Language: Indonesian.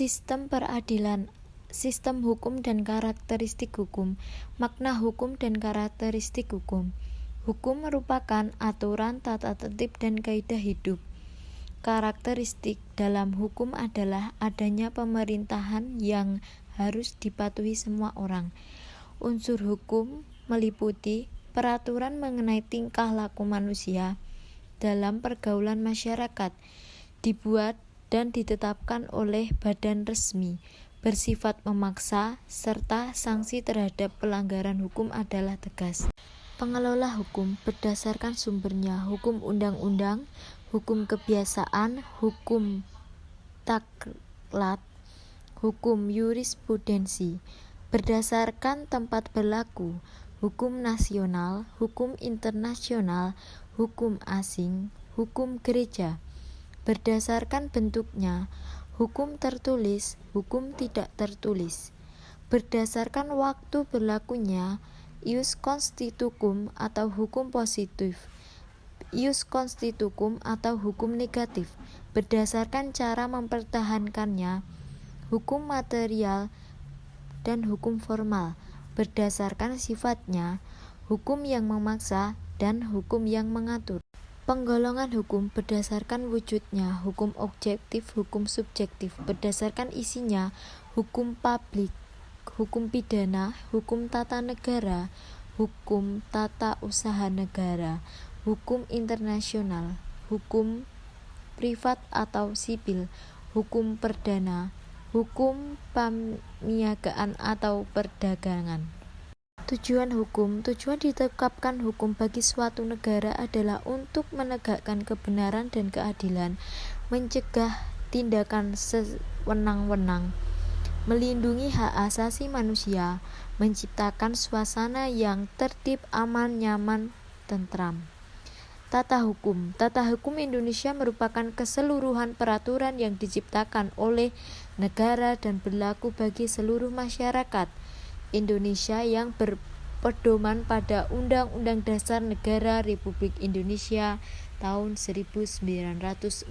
Sistem peradilan, sistem hukum dan karakteristik hukum. Makna hukum dan karakteristik hukum. Hukum merupakan aturan, tata tertib, dan kaidah hidup. Karakteristik dalam hukum adalah adanya pemerintahan yang harus dipatuhi semua orang. Unsur hukum meliputi peraturan mengenai tingkah laku manusia dalam pergaulan masyarakat, dibuat dan ditetapkan oleh badan resmi, bersifat memaksa, serta sanksi terhadap pelanggaran hukum adalah tegas. Pengelola hukum berdasarkan sumbernya hukum undang-undang, hukum kebiasaan, hukum taklat, hukum jurisprudensi. Berdasarkan tempat berlaku, hukum nasional, hukum internasional, hukum asing, hukum gereja. Berdasarkan bentuknya, hukum tertulis, hukum tidak tertulis. Berdasarkan waktu berlakunya, ius constitutum atau hukum positif, ius constitutum atau hukum negatif. Berdasarkan cara mempertahankannya, hukum material dan hukum formal. Berdasarkan sifatnya, hukum yang memaksa dan hukum yang mengatur. Penggolongan hukum berdasarkan wujudnya, hukum objektif, hukum subjektif. Berdasarkan isinya, hukum publik, hukum pidana, hukum tata negara, hukum tata usaha negara, hukum internasional, hukum privat atau sipil, hukum perdana, hukum paniagaan atau perdagangan. Tujuan hukum. Tujuan ditetapkan hukum bagi suatu negara adalah untuk menegakkan kebenaran dan keadilan, mencegah tindakan sewenang-wenang, melindungi hak asasi manusia, menciptakan suasana yang tertib, aman, nyaman, tentram. Tata hukum. Tata hukum Indonesia merupakan keseluruhan peraturan yang diciptakan oleh negara dan berlaku bagi seluruh masyarakat Indonesia yang berpedoman pada Undang-Undang Dasar Negara Republik Indonesia tahun 1945.